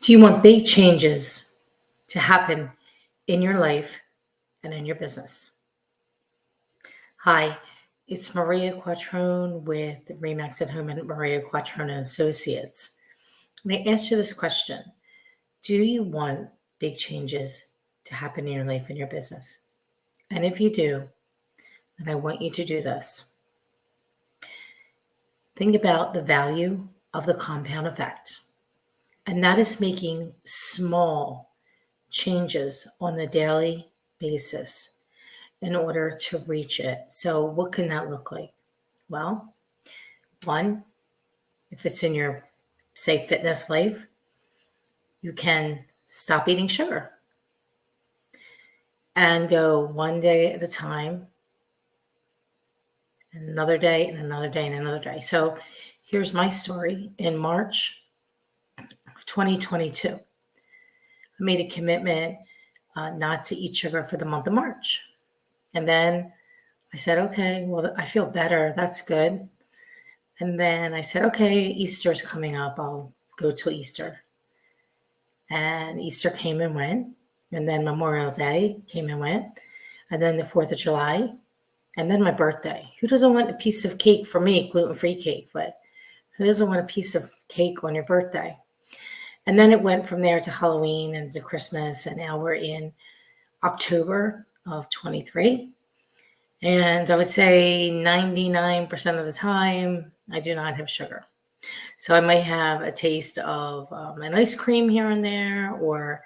Do you want big changes to happen in your life and in your business? Hi, it's Maria Quattrone with Remax at Home and Maria Quattrone and Associates. And I asked you this question. Do you want big changes to happen in your life and your business? And if you do, then I want you to do this. Think about the value of the compound effect. And that is making small changes on a daily basis in order to reach it. So what can that look like? Well, one, if it's in your, say, fitness life, you can stop eating sugar and go one day at a time, and another day, and another day, and another day. So here's my story. In March of 2022, I made a commitment not to eat sugar for the month of March. And then I said, okay, well, I feel better. That's good. And then I said, okay, Easter's coming up. I'll go till Easter. And Easter came and went. And then Memorial Day came and went. And then the 4th of July. And then my birthday. Who doesn't want a piece of cake? For me, gluten-free cake, but who doesn't want a piece of cake on your birthday? And then it went from there to Halloween and to Christmas. And now we're in October of 23. And I would say 99% of the time, I do not have sugar. So I might have a taste of an ice cream here and there, or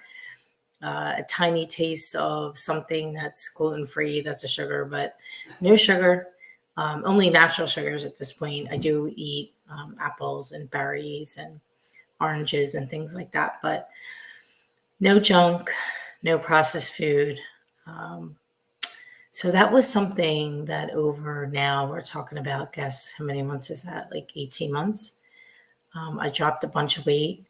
a tiny taste of something that's gluten-free, that's a sugar, but no sugar, only natural sugars at this point. I do eat apples and berries and oranges and things like that, but no junk, no processed food. So that was something that over now we're talking about, guess how many months is that? Like 18 months. I dropped a bunch of weight,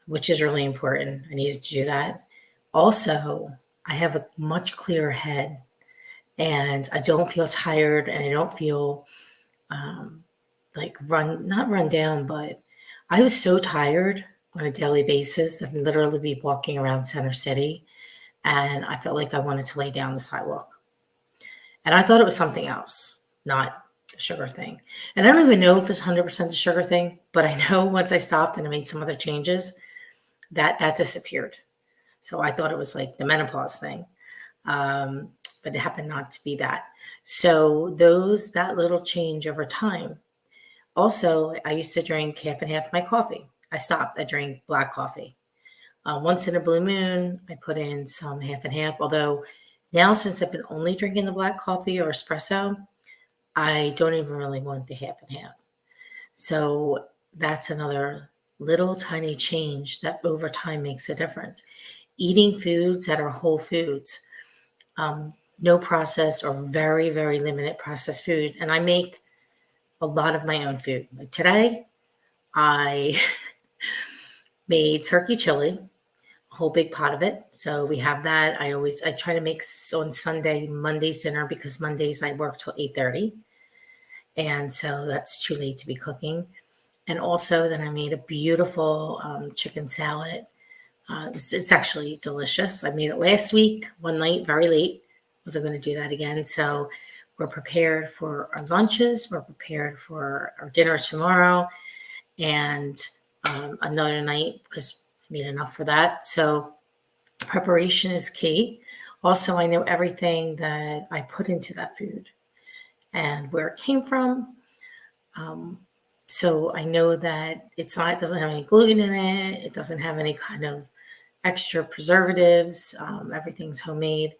which is really important. I needed to do that. Also, I have a much clearer head and I don't feel tired and I don't feel not run down, but I was so tired on a daily basis. I'd literally be walking around Center City and I felt like I wanted to lay down the sidewalk. And I thought it was something else, not the sugar thing. And I don't even know if it's 100% the sugar thing, but I know once I stopped and I made some other changes, that disappeared. So I thought it was like the menopause thing, but it happened not to be that. So that little change over time. Also, I used to drink half and half my coffee. I stopped. I drank black coffee. Once in a blue moon, I put in some half and half, although now, since I've been only drinking the black coffee or espresso, I don't even really want the half and half. So that's another little tiny change that over time makes a difference. Eating foods that are whole foods, no processed or very, very limited processed food. And I make a lot of my own food. Like today, I made turkey chili, whole big pot of it. So we have that. I try to make on Monday's dinner, because Mondays I work till 8:30. And so that's too late to be cooking. And also then I made a beautiful chicken salad. It's actually delicious. I made it last week, one night, very late. Wasn't going to do that again. So we're prepared for our lunches. We're prepared for our dinner tomorrow. And another night, because I made enough for that. So preparation is key. Also, I know everything that I put into that food and where it came from. So I know that it doesn't have any gluten in it. It doesn't have any kind of extra preservatives. Everything's homemade.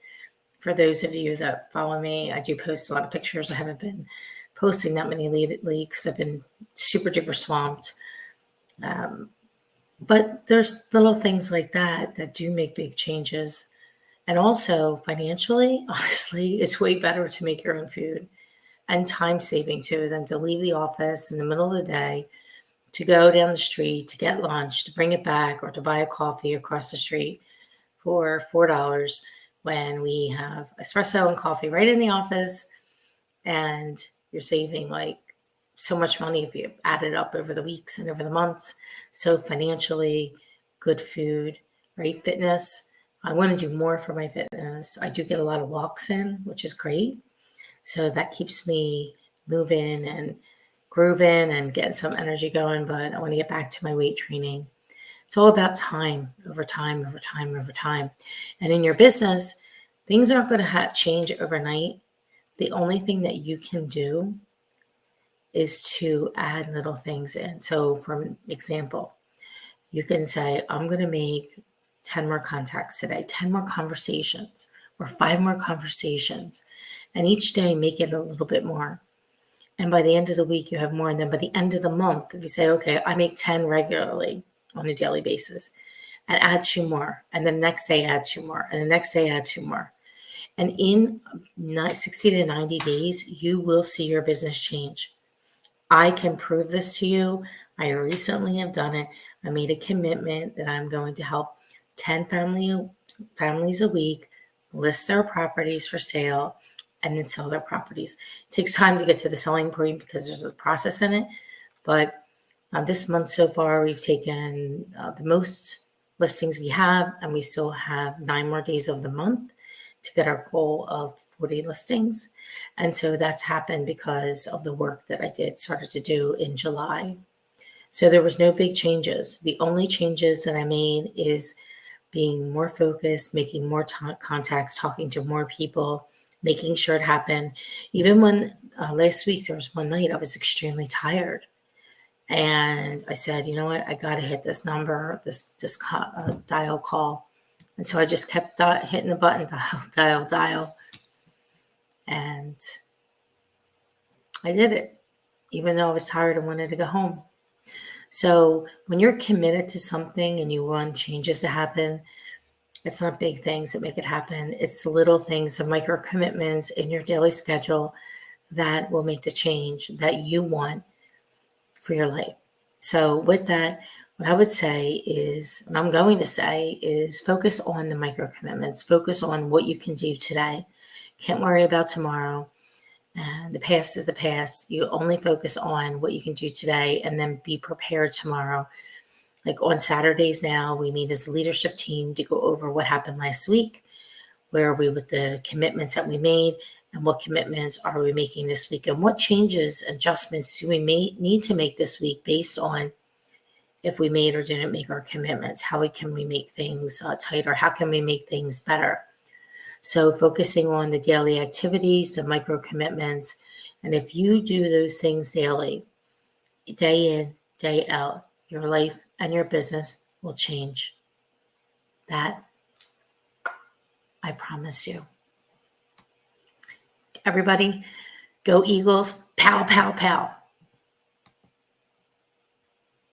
For those of you that follow me, I do post a lot of pictures. I haven't been posting that many lately because I've been super duper swamped. But there's little things like that do make big changes. And also financially, honestly, it's way better to make your own food, and time saving too, than to leave the office in the middle of the day to go down the street to get lunch, to bring it back, or to buy a coffee across the street for $4 when we have espresso and coffee right in the office. And you're saving like so much money if you add it up over the weeks and over the months. So financially, good food, right? Fitness. I want to do more for my fitness. I do get a lot of walks in, which is great. So that keeps me moving and grooving and getting some energy going. But I want to get back to my weight training. It's all about time, over time, over time, over time. And in your business, things aren't going to change overnight. The only thing that you can do is to add little things in. So, for example, you can say, I'm going to make 10 more contacts today, 10 more conversations, or 5 more conversations. And each day, make it a little bit more. And by the end of the week, you have more. And then by the end of the month, if you say, okay, I make 10 regularly on a daily basis, and add 2 more. And the next day, add 2 more. And the next day, add 2 more. And in 60 to 90 days, you will see your business change. I can prove this to you. I recently have done it. I made a commitment that I'm going to help 10 families a week list their properties for sale and then sell their properties. It takes time to get to the selling point because there's a process in it. But this month so far, we've taken the most listings we have, and we still have 9 more days of the month to get our goal of 40 listings. And so that's happened because of the work that I started to do in July. So there was no big changes. The only changes that I made is being more focused, making more contacts, talking to more people, making sure it happened. Even when last week, there was one night I was extremely tired. And I said, you know what, I got to hit this number, this dial call. And so I just kept hitting the button, dial. And I did it, even though I was tired and wanted to go home. So when you're committed to something and you want changes to happen, it's not big things that make it happen. It's the little things, the micro commitments in your daily schedule that will make the change that you want for your life. So with that, what I would say is, and I'm going to say, is focus on the micro commitments. Focus on what you can do today. Can't worry about tomorrow. And the past is the past. You only focus on what you can do today and then be prepared tomorrow. Like on Saturdays now, we meet as a leadership team to go over what happened last week, where are we with the commitments that we made, and what commitments are we making this week, and what changes, adjustments do we need to make this week based on if we made or didn't make our commitments. How can we make things tighter? How can we make things better? So focusing on the daily activities, the micro commitments, and if you do those things daily, day in, day out, your life and your business will change. That I promise you. Everybody, go Eagles, pow, pow, pow.